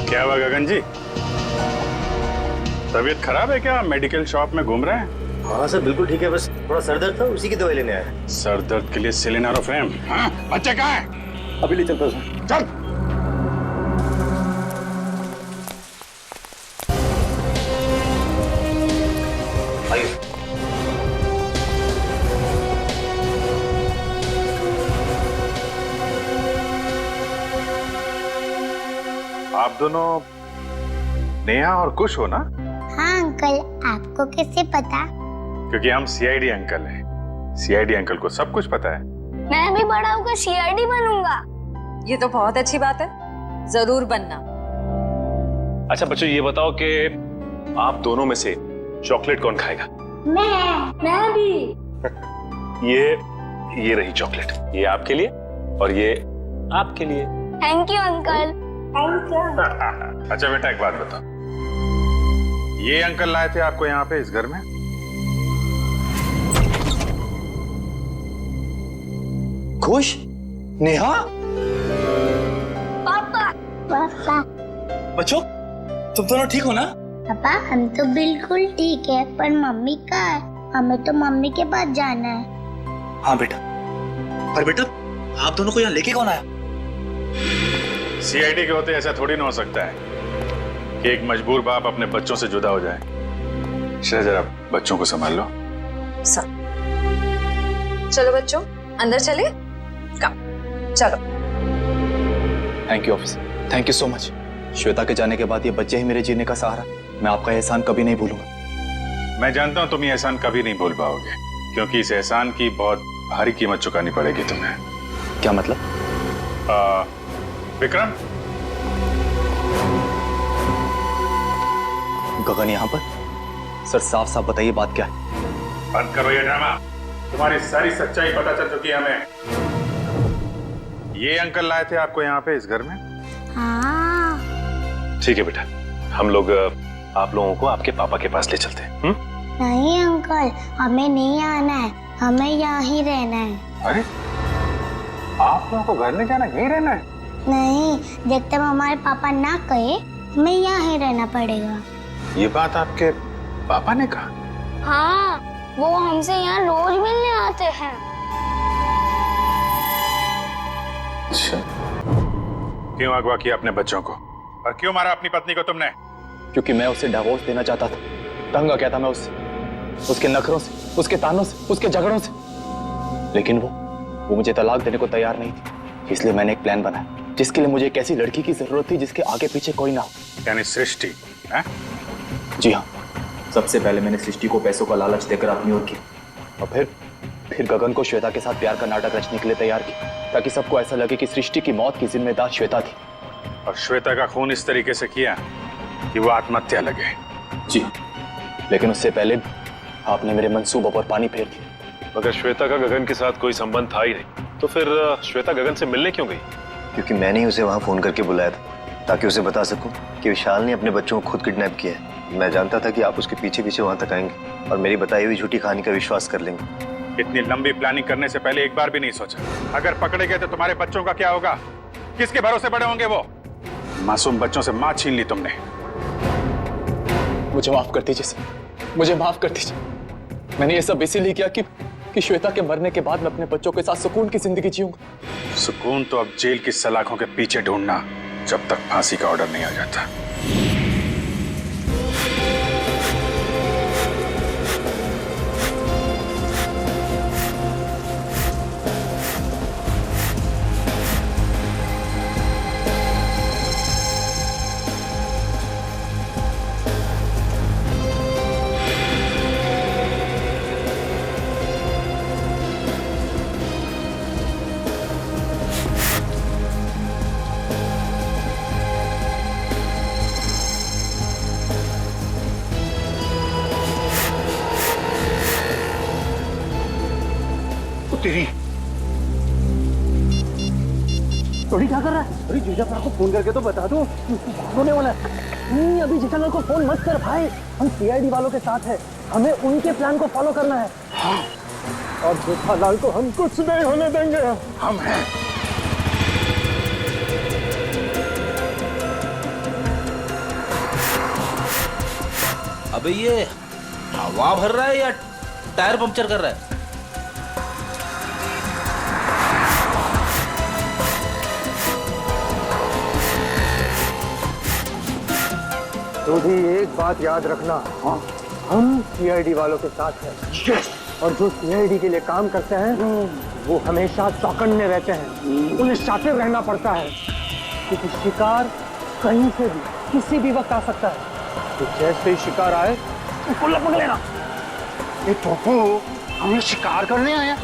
क्या हुआ गगन जी, तबीयत खराब है क्या? मेडिकल शॉप में घूम रहे हैं? हाँ सर बिल्कुल ठीक है, बस थोड़ा सर दर्द था, उसी की दवाई लेने आया। सर दर्द के लिए सिलेनारो फ्लेम? हाँ, बच्चे कहाँ है? अभी ले चलता हूँ। चल। आप दोनों नेहा और कुश हो ना? हाँ अंकल, आपको कैसे पता? क्योंकि हम सीआईडी अंकल हैं। सीआईडी अंकल को सब कुछ पता है। मैं भी बड़ा होकर सीआईडी बनूंगा। ये तो बहुत अच्छी बात है, जरूर बनना। अच्छा बच्चों, ये बताओ कि आप दोनों में से चॉकलेट कौन खाएगा? मैं भी। ये रही चॉकलेट, ये आपके लिए और ये आपके लिए। Thank you uncle. Thank you. अच्छा बेटा, एक बात बताओ, ये अंकल लाए थे आपको यहाँ पे इस घर में? खुश? नेहा? पापा। पापा। बच्चों, तुम दोनों ठीक हो ना? पापा हम तो बिल्कुल ठीक है, पर मम्मी कहाँ है? हमें तो मम्मी के पास जाना है। हाँ बेटा, पर बेटा आप दोनों को यहाँ लेके कौन आया? सीआईडी के होते ऐसा थोड़ी ना हो सकता है कि एक मजबूर बाप अपने बच्चों से जुदा हो जाए। जरा बच्चों को संभाल लो। चलो बच्चों, अंदर चले। चलो। Thank you officer, thank you so much. Shweta के जाने के बाद ये बच्चे ही मेरे जीने का सहारा। मैं आपका एहसान कभी नहीं भूलूंगा। मैं जानता हूं तुम ये एहसान कभी नहीं भूल पाओगे, क्योंकि इस एहसान की बहुत भारी कीमत चुकानी पड़ेगी तुम्हें। क्या मतलब? विक्रम, गगन यहाँ पर? सर साफ साफ बताइए बात क्या है? बंद करो ये ड्रामा। तुम्हारी सारी सच्चाई पता चल चुकी है हमें। ये अंकल लाए थे आपको यहाँ पे इस घर में? हाँ। ठीक है बेटा, हम लोग आप लोगों को आपके पापा के पास ले चलते हैं। नहीं अंकल, हमें नहीं आना है, हमें यहाँ ही रहना है। अरे, आप लोगों को घर नहीं जाना, यहीं रहना है? नहीं, जब तक हमारे पापा ना कहे हमें यहाँ ही रहना पड़ेगा। ये बात आपके पापा ने कहा? हाँ, वो हमसे यहाँ रोज मिलने आते हैं। अच्छा, क्यों अगवा किया अपने बच्चों को और क्यों मारा अपनी पत्नी को तुमने? क्योंकि मैं उसे डिवोर्स देना चाहता था। तंग आ गया था मैं उससे, उसके नखरों से, उसके तानों से, उसके झगड़ों से। लेकिन वो मुझे तलाक देने को तैयार नहीं थी। इसलिए मैंने एक प्लान बनाया जिसके लिए मुझे एक ऐसी लड़की की जरूरत थी जिसके आगे पीछे कोई ना हो। यानी सृष्टि? जी हाँ, सबसे पहले मैंने सृष्टि को पैसों का लालच देकर अपनी ओर की और फिर गगन को श्वेता के साथ प्यार का नाटक रचने के लिए तैयार किया, ताकि सबको ऐसा लगे कि सृष्टि की मौत की जिम्मेदार श्वेता थी। और श्वेता का खून इस तरीके से किया कि वो आत्महत्या लगे? जी, लेकिन उससे पहले आपने मेरे मंसूबों पर पानी फेर दिया। मगर श्वेता का गगन के साथ कोई संबंध था ही नहीं, तो फिर श्वेता गगन से मिलने क्यों गई? क्योंकि मैंने ही उसे वहां फोन करके बुलाया था, ताकि उसे बता सकूं कि विशाल ने अपने बच्चों को खुद किडनैप किया है। मैं जानता था कि आप उसके पीछे पीछे वहां तक आएंगे और मेरी बताई हुई झूठी कहानी का विश्वास कर लेंगे। इतनी लंबी प्लानिंग करने से पहले एक बार भी नहीं सोचा, अगर पकड़े गए तो तुम्हारे बच्चों का क्या होगा? किसके भरोसे बड़े होंगे वो? मासूम बच्चों से मां छीन ली तुमने। मुझे माफ कर दीजिए सर, मुझे माफ कर दीजिए। मैंने ये सब इसीलिए किया कि श्वेता के मरने के बाद मैं अपने बच्चों के साथ सुकून की जिंदगी जीऊंगा। सुकून तो अब जेल की सलाखों के पीछे ढूंढना, जब तक फांसी का ऑर्डर नहीं आ जाता। तेरी टोनी क्या कर रहा है? अरे जीजा को फोन करके तो बता दो, होने वाला है। नहीं, अभी जेठालाल को फोन मत कर भाई, हम सीआईडी वालों के साथ हैं, हमें उनके प्लान को फॉलो करना है। हाँ, और जेठालाल को हम कुछ नहीं होने देंगे। हम हैं। अबे ये हवा भर रहा है या टायर पंक्चर कर रहा है? तो भी एक बात याद रखना, हाँ, हम सीआईडी वालों के साथ हैं। और जो सीआईडी के लिए काम करते हैं वो हमेशा चौकन्ने रहते हैं, उन्हें शातिर रहना पड़ता है, क्योंकि शिकार कहीं से भी किसी भी वक्त आ सकता है, तो जैसे ही शिकार आए उसको लपक लेना। ये पप्पू हमें शिकार करने आया?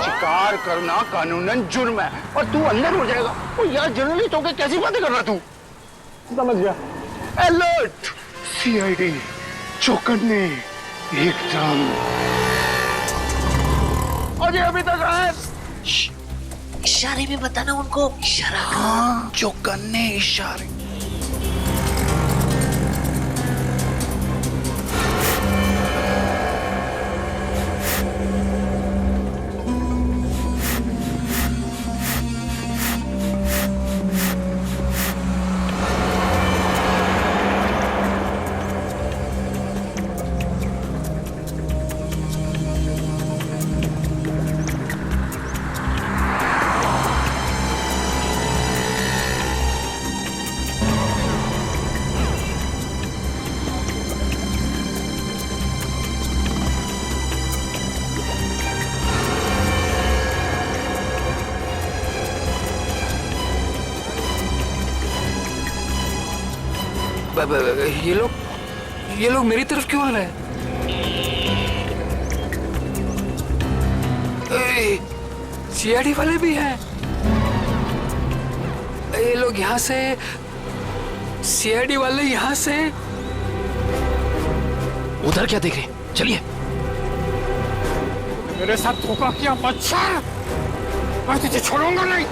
शिकार करना कानूनन जुर्म है और तू अंदर हो जाएगा। ओ यार जर्नलिस्ट होकर कैसी बातें कर रहा तू? समझ गया। अलर्ट, सीआईडी चौकन्ने एकदम। अजय अभी तक आए। इशारे में बताना उनको, इशारा। हाँ, चौकन्ने इशारे। ये लोग मेरी तरफ क्यों आ रहे हैं? सीआईडी वाले भी हैं। ये लोग यहाँ से, सीआईडी वाले यहाँ से। उधर क्या देख रहे? चलिए। मेरे साथ धोखा किया बच्चा, मैं तुझे छोड़ूंगा नहीं।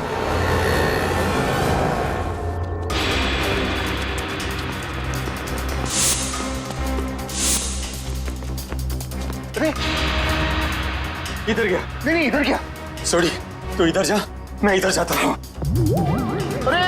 इधर गया? नहीं इधर क्या? सॉरी, तू इधर जा, मैं इधर जाता हूँ। अरे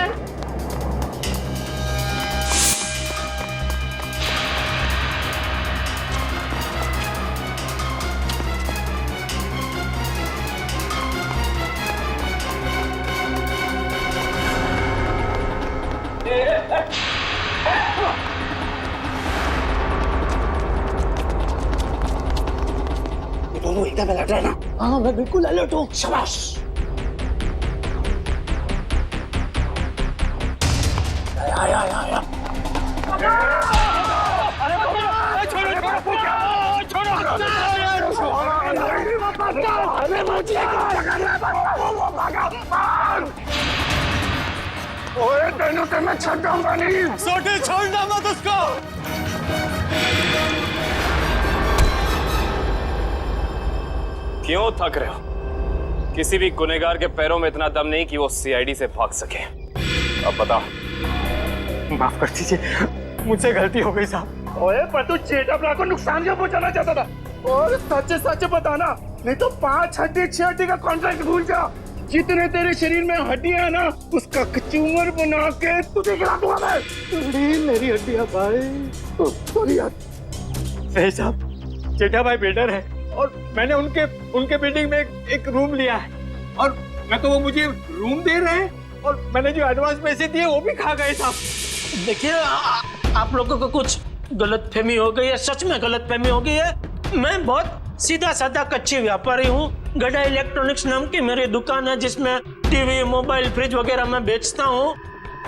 दोनों एकदम अलर्ट रहना। हाँ मैं बिल्कुल अलर्ट हूँ। शाबाश। आया। ओए तेनू तो मैं छोड़ूंगा नहीं। सोटे छोड़ना मत उसको। क्यों थक रहे हो? किसी भी गुनहगार के पैरों में इतना दम नहीं कि वो सीआईडी से भाग सके। अब बताओ। माफ कर दीजिए, मुझसे गलती हो गई साहब। ओए पर तू जेठाप्रा को नुकसान क्यों पहुंचाना चाहता था? और सच बताना, नहीं तो 5 हड्डी 6 हड्डी का कॉन्ट्रैक्ट भूल जा। जितने तेरे शरीर में हड्डियां है ना, उसका कचूमर बना के तुझे खिला दूंगा मैं। मेरी हड्डियां भाई। सॉरी यार। सही साहब, जेठा भाई बिल्डर है और मैंने उनके बिल्डिंग में एक रूम लिया है और मैं तो वो मुझे रूम दे रहे हैं और मैंने जो एडवांस पैसे दिए वो भी खा गए साहब। देखिए आप लोगों को कुछ गलतफहमी हो गई है, सच में गलतफहमी हो गई है। मैं बहुत सीधा साधा कच्ची व्यापारी हूँ। गड़ा इलेक्ट्रॉनिक्स नाम की मेरी दुकान है जिसमें टीवी, मोबाइल, फ्रिज वगैरह मैं बेचता हूँ।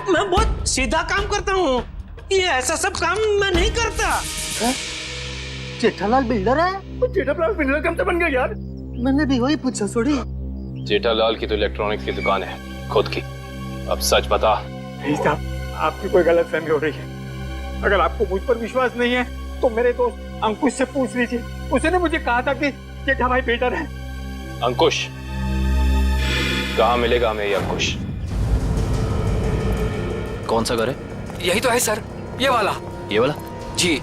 मैं बहुत सीधा काम करता हूँ, ये ऐसा सब काम मैं नहीं करता। जेठालाल बिल्डर है? जेठालाल बिल्डर कब से बन गया यार? मैंने भी वही पूछा। सॉरी। जेठालाल की तो इलेक्ट्रॉनिक्स की दुकान है खुद की। अब सच बता। नहीं साहब, आपकी कोई गलतफहमी हो रही है। अगर आपको मुझ पर विश्वास नहीं है तो मेरे दोस्त अंकुश से पूछ लीजिए। उसने मुझे कहा था कि जेठा भाई बेटर है। अंकुश? कहाँ मिलेगा हमें ये अंकुश? कौन सा घर है? यही तो है सर, ये वाला। ये वाला? जी।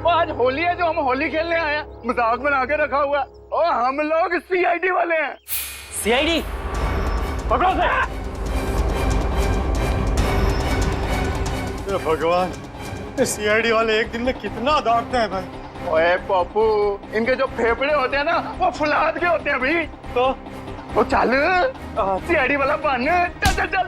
वो आज होली है जो हम होली खेलने आए हैं, मजाक बना के रखा हुआ है। और हम लोग सीआईडी वाले हैं। सीआईडी? पकड़ो से। भगवान, सीआईडी वाले एक दिन में कितना दौड़ते हैं भाई। ओए पप्पू, इनके जो फेफड़े होते हैं ना वो फुलाद के होते हैं भाई। तो चल सीआईडी वाला बन। चल चल चल।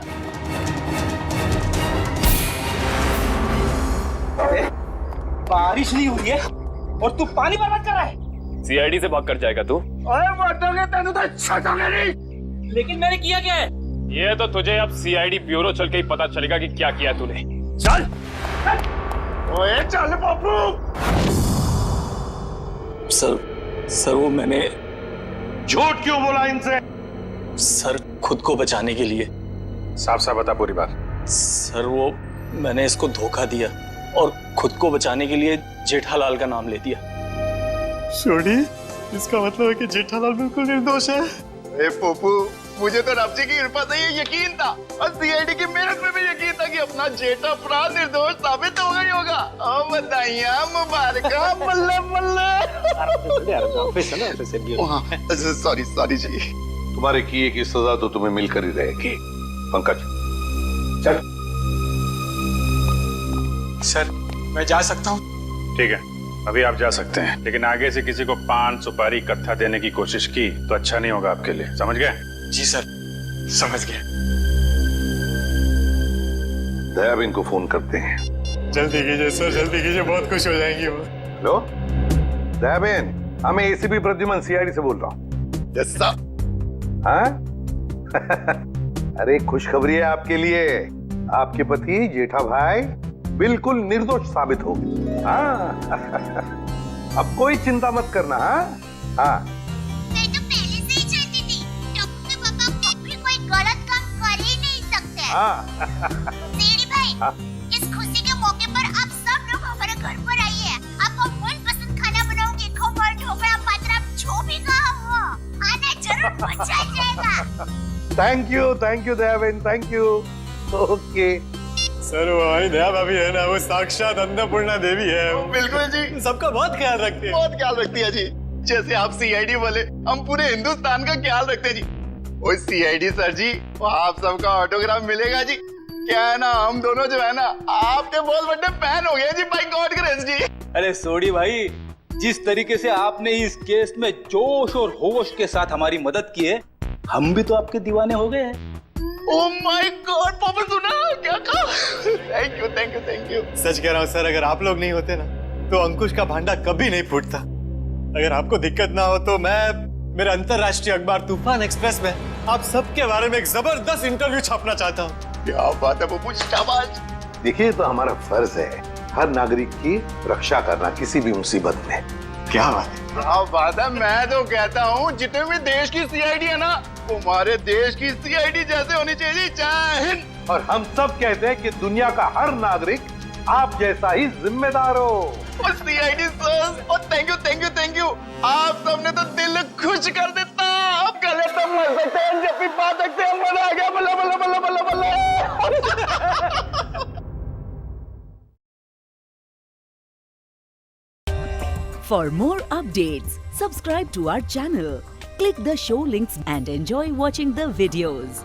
बारिश नहीं हुई है और तू पानी बर्बाद कर रहा है। सीआईडी से भाग कर जाएगा तू? ओए मर्दोगे तेनू तो छटोगे नहीं। लेकिन मैंने किया क्या है? ये तो तुझे अब सीआईडी ब्यूरो चल के ही पता चलेगा कि क्या किया तूने। चल ओए चल पप्पू। सर वो मैंने झूठ क्यों बोला इनसे? सर खुद को बचाने के लिए। साफ साफ बता पूरी बात। सर वो मैंने इसको धोखा दिया और खुद को बचाने के लिए जेठालाल का नाम ले दिया। छोड़ी, इसका मतलब है कि जेठालाल बिल्कुल निर्दोष है। ए पप्पू, मुझे तो रब जी की कृपा से ये यकीन था और सीआईडी की मेहनत में भी यकीन था कि अपना जेठा अपराध निर्दोष साबित हो गई होगा। ओ बधाइयां मुबारका, बल्ले बल्ले। सॉरी जी। तुम्हारे किए की सजा तो तुम्हें मिलकर ही रहेगी। पंकज चल। सर मैं जा सकता हूँ? ठीक है, अभी आप जा सकते हैं, लेकिन आगे से किसी को पान सुपारी कत्था देने की कोशिश की तो अच्छा नहीं होगा आपके लिए, समझ गए? जी सर, समझ गए। दयाबेन को फोन करते हैं। जल्दी कीजिए सर, जल्दी कीजिए, बहुत खुश हो जाएंगी वो। हेलो दयाबेन, मैं एसीपी प्रद्युमन सीआईडी से बोल रहा हूँ। Yes sir. हाँ? अरे खुशखबरी है आपके लिए, आपके पति जेठा भाई बिल्कुल निर्दोष साबित हो गए। हाँ अब कोई चिंता मत करना। हाँ मैं तो पहले से ही जानती थी टप्पू के पापा कभी कोई गलत काम कर ही नहीं सकते। सीडी भाई, इस खुशी के मौके पर आप सब लोग हमारे घर पर आइए। आपको मनपसंद खाना बनाऊंगी, खमण, ढोकला, पात्रा, जो भी कहा वो आना जरूर, मजा आ जाएगा। Thank you Dayaben, thank you. Okay sir, वो हमारी दया भाभी है ना, वो साक्षात अन्नपूर्णा देवी है। बिल्कुल जी, सबका बहुत ख्याल रखती है। बहुत ख्याल रखती है जी। जैसे आप सीआईडी वाले, हम पूरे हिंदुस्तान का ख्याल रखते हैं जी। ओ सीआईडी सर जी, आप सबका ऑटोग्राफ मिलेगा जी। क्या है ना, हम दोनों जो है ना आपके बहुत बड़े फैन हो गए जी, बाय गॉड ग्रेस जी। अरे सोडी भाई, जिस तरीके से आपने इस केस में जोश और होश के साथ हमारी मदद की है, हम भी तो आपके दीवाने हो गए हैं। ओह माय गॉड, पापा सुना क्या कहा? Thank you. सच कह रहा हूँ सर, अगर आप लोग नहीं होते ना तो अंकुश का भांडा कभी नहीं फूटता। अगर आपको दिक्कत ना हो तो मैं मेरे अंतरराष्ट्रीय अखबार तूफान एक्सप्रेस में आप सबके बारे में एक जबरदस्त इंटरव्यू छापना चाहता हूँ। क्या बात है पप्पू, शाबाश। देखिए, तो हमारा फर्ज है हर नागरिक की रक्षा करना किसी भी मुसीबत में। क्या बात है, क्या बात है। मैं तो कहता हूँ जितने भी देश की सीआईडी है ना, हमारे देश की सीआईडी जैसे होनी चाहिए। जय हिंद। और हम सब कहते हैं कि दुनिया का हर नागरिक आप जैसा ही जिम्मेदार हो। और सीआईडी सर, और थैंक यू। आप सबने तो दिल खुश कर देता। आप गले तो मर सकते हैं, जब भी पा सकते हैं, मजा आ गया। बल्ला बल्ला बल्ला बल्ला बल्ला। For more updates, subscribe to our channel, click the show links and enjoy watching the videos.